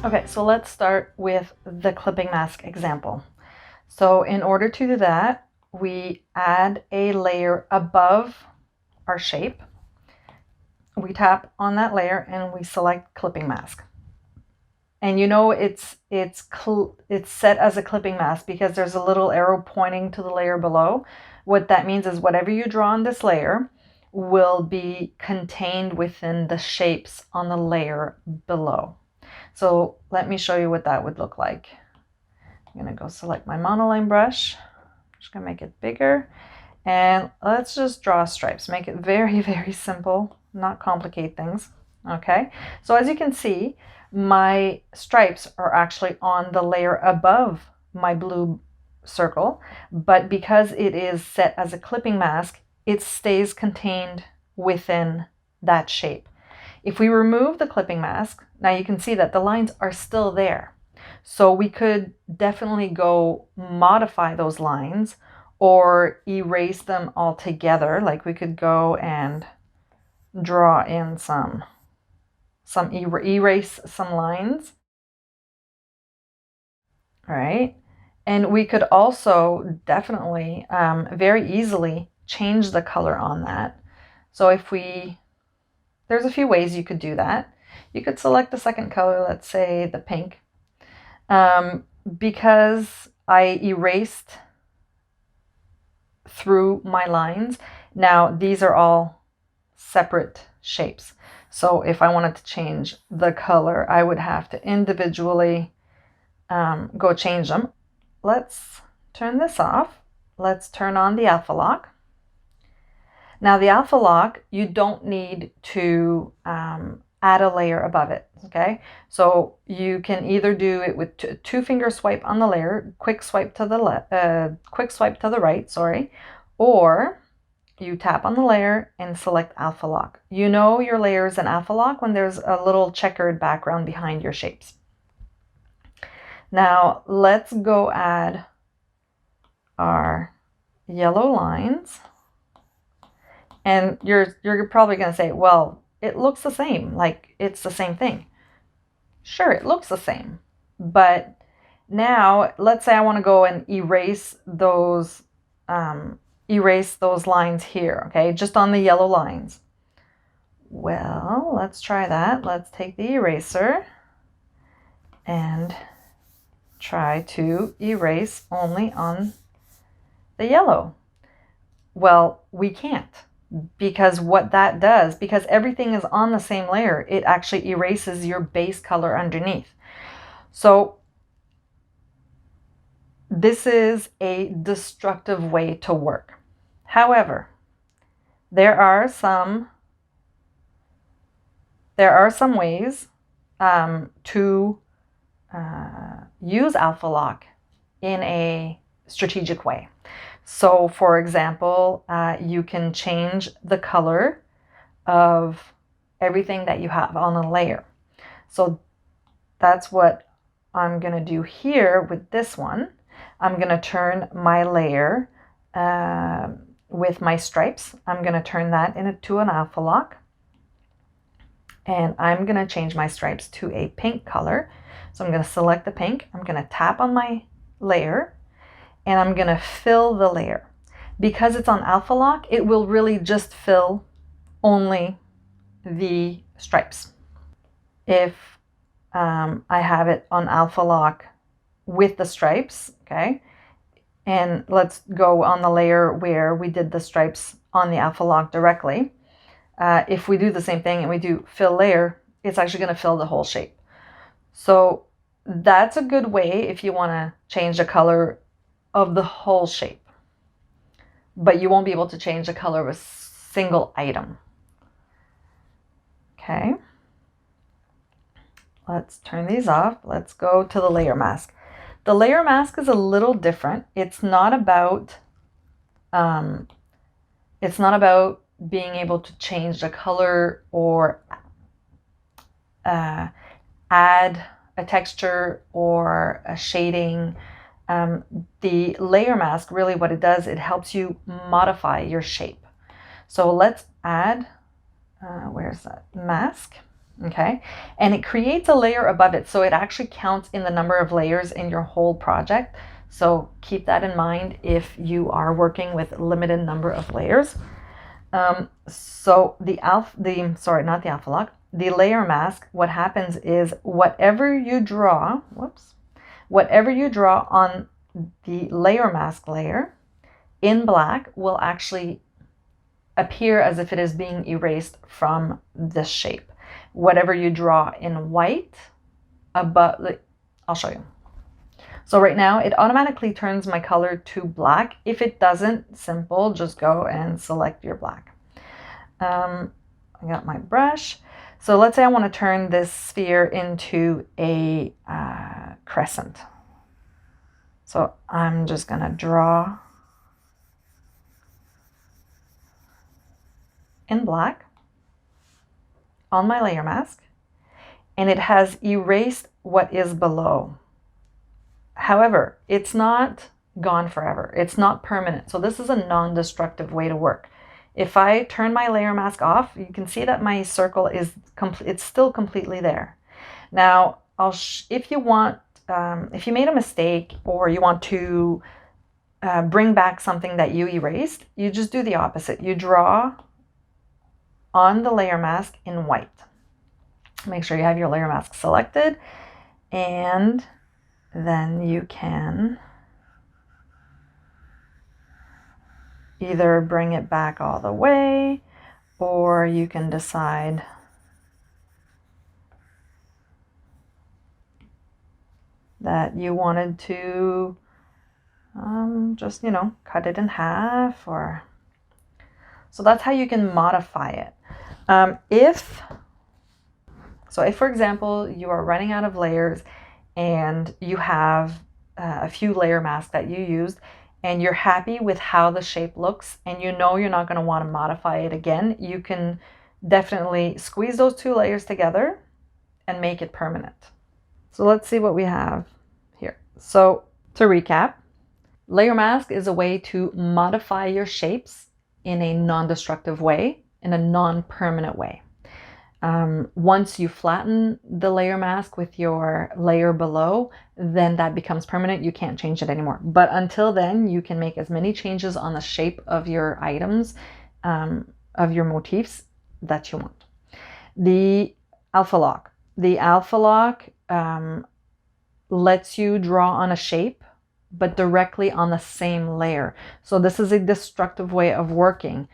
Okay, so let's start with the clipping mask example. So in order to do that, we add a layer above our shape. We tap on that layer and we select clipping mask. And you know it's set as a clipping mask because there's a little arrow pointing to the layer below. What that means is whatever you draw on this layer will be contained within the shapes on the layer below. So let me show you what that would look like. I'm going to go select my monoline brush. I'm just going to make it bigger. And let's just draw stripes. Make it very, very simple, not complicate things. Okay, so as you can see, my stripes are actually on the layer above my blue circle, but because it is set as a clipping mask, it stays contained within that shape. If we remove the clipping mask, now you can see that the lines are still there. So we could definitely go modify those lines or erase them altogether. Like we could go and draw in erase some lines. All right. And we could also definitely very easily change the color on that. So there's a few ways you could do that. You could select the second color, let's say the pink. Because I erased through my lines. Now, these are all separate shapes. So if I wanted to change the color, I would have to individually go change them. Let's turn this off. Let's turn on the alpha lock. Now the alpha lock, you don't need to add a layer above it, okay? So you can either do it with two finger swipe on the layer, quick swipe to the right, sorry, or you tap on the layer and select alpha lock. You know your layer is an alpha lock when there's a little checkered background behind your shapes. Now let's go add our yellow lines. And you're probably going to say, well, it looks the same, like it's the same thing. Sure, it looks the same. But now let's say I want to go and erase those lines here, okay? Just on the yellow lines. Well, let's try that. Let's take the eraser and try to erase only on the yellow. Well, we can't, because what that does, because everything is on the same layer, it actually erases your base color underneath. So this is a destructive way to work. However, there are some ways to use alpha lock in a strategic way. So for example, you can change the color of everything that you have on a layer. So that's what I'm going to do here with this one. I'm going to turn my layer with my stripes. I'm going to turn that into an alpha lock. And I'm going to change my stripes to a pink color. So I'm going to select the pink. I'm going to tap on my layer. And I'm going to fill the layer. Because it's on alpha lock, it will really just fill only the stripes. If I have it on alpha lock with the stripes, okay, and let's go on the layer where we did the stripes on the alpha lock directly. If we do the same thing and we do fill layer, it's actually going to fill the whole shape. So that's a good way if you want to change the color of the whole shape, but you won't be able to change the color of a single item. Okay, let's turn these off. Let's go to the layer mask. The layer mask is a little different. It's not about being able to change the color or add a texture or a shading. The layer mask, really what it does, it helps you modify your shape. So let's add, where's that mask? Okay, and it creates a layer above it, so it actually counts in the number of layers in your whole project. So keep that in mind if you are working with a limited number of layers. So the layer mask, what happens is whatever you draw on the layer mask layer in black will actually appear as if it is being erased from this shape. Whatever you draw in white above, I'll show you. So right now it automatically turns my color to black. If it doesn't, simple, just go and select your black. I got my brush. So let's say I want to turn this sphere into a crescent. So I'm just going to draw in black on my layer mask, and it has erased what is below. However, it's not gone forever. It's not permanent. So this is a non-destructive way to work. If I turn my layer mask off, you can see that my circle is it's still completely there. Now, if you want, if you made a mistake or you want to bring back something that you erased, you just do the opposite. You draw on the layer mask in white. Make sure you have your layer mask selected, and then you can either bring it back all the way, or you can decide that you wanted to just, cut it in half, or so that's how you can modify it. If, for example, you are running out of layers and you have a few layer masks that you used and you're happy with how the shape looks and you're not going to want to modify it again, you can definitely squeeze those 2 layers together and make it permanent. So let's see what we have here. So to recap, layer mask is a way to modify your shapes in a non-destructive way, in a non-permanent way. Once you flatten the layer mask with your layer below, then that becomes permanent. You can't change it anymore. But until then, you can make as many changes on the shape of your items, of your motifs that you want. The Alpha Lock. The Alpha Lock lets you draw on a shape, but directly on the same layer. So this is a destructive way of working.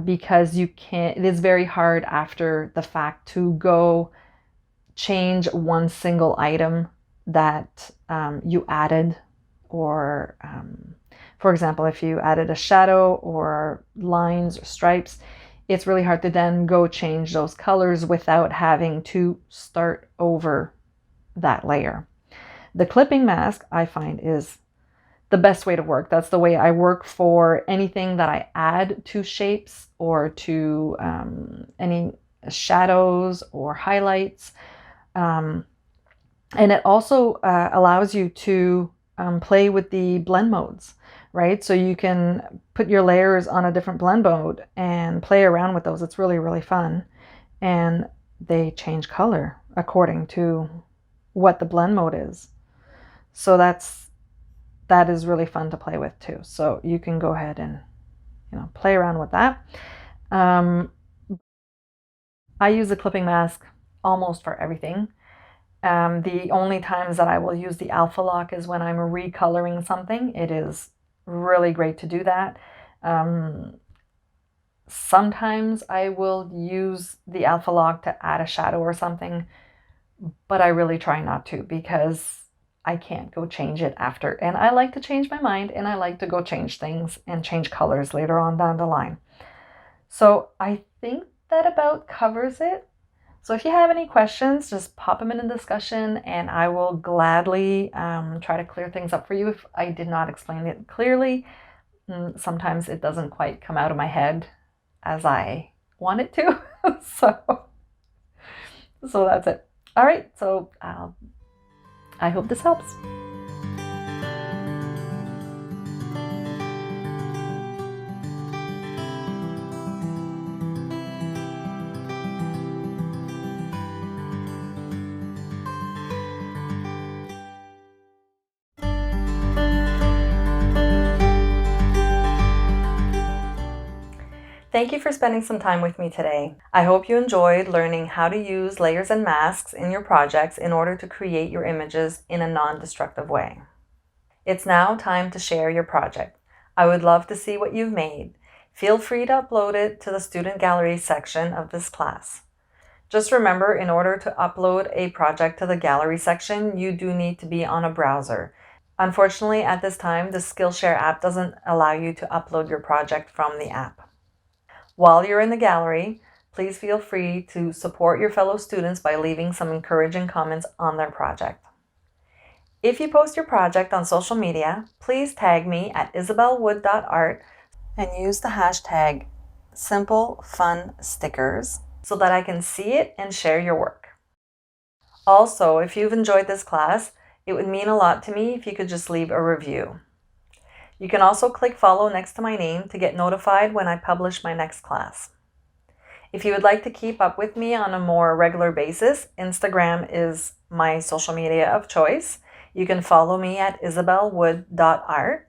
Because it is very hard after the fact to go change one single item that you added, or for example, if you added a shadow or lines or stripes, it's really hard to then go change those colors without having to start over that layer. The clipping mask, I find, is the best way to work. That's the way I work for anything that I add to shapes or to any shadows or highlights. And it also allows you to play with the blend modes, right? So you can put your layers on a different blend mode and play around with those. It's really, really fun. And they change color according to what the blend mode is. So that is really fun to play with too. So you can go ahead and play around with that. I use the clipping mask almost for everything. The only times that I will use the Alpha Lock is when I'm recoloring something. It is really great to do that. Sometimes I will use the Alpha Lock to add a shadow or something, but I really try not to because I can't go change it after. And I like to change my mind, and I like to go change things and change colors later on down the line. So I think that about covers it. So if you have any questions, just pop them in the discussion and I will gladly try to clear things up for you if I did not explain it clearly. Sometimes it doesn't quite come out of my head as I want it to. So that's it. All right, so I hope this helps. Thank you for spending some time with me today. I hope you enjoyed learning how to use layers and masks in your projects in order to create your images in a non-destructive way. It's now time to share your project. I would love to see what you've made. Feel free to upload it to the student gallery section of this class. Just remember, in order to upload a project to the gallery section, you do need to be on a browser. Unfortunately, at this time, the Skillshare app doesn't allow you to upload your project from the app. While you're in the gallery, please feel free to support your fellow students by leaving some encouraging comments on their project. If you post your project on social media, please tag me at isabelwood.art and use the hashtag #SimpleFunStickers so that I can see it and share your work. Also, if you've enjoyed this class, it would mean a lot to me if you could just leave a review. You can also click follow next to my name to get notified when I publish my next class. If you would like to keep up with me on a more regular basis, Instagram is my social media of choice. You can follow me at isabelwood.art.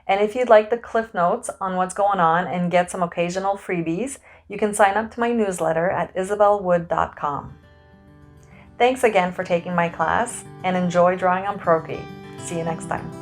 And if you'd like the cliff notes on what's going on and get some occasional freebies, you can sign up to my newsletter at isabelwood.com. Thanks again for taking my class, and enjoy drawing on Procreate. See you next time.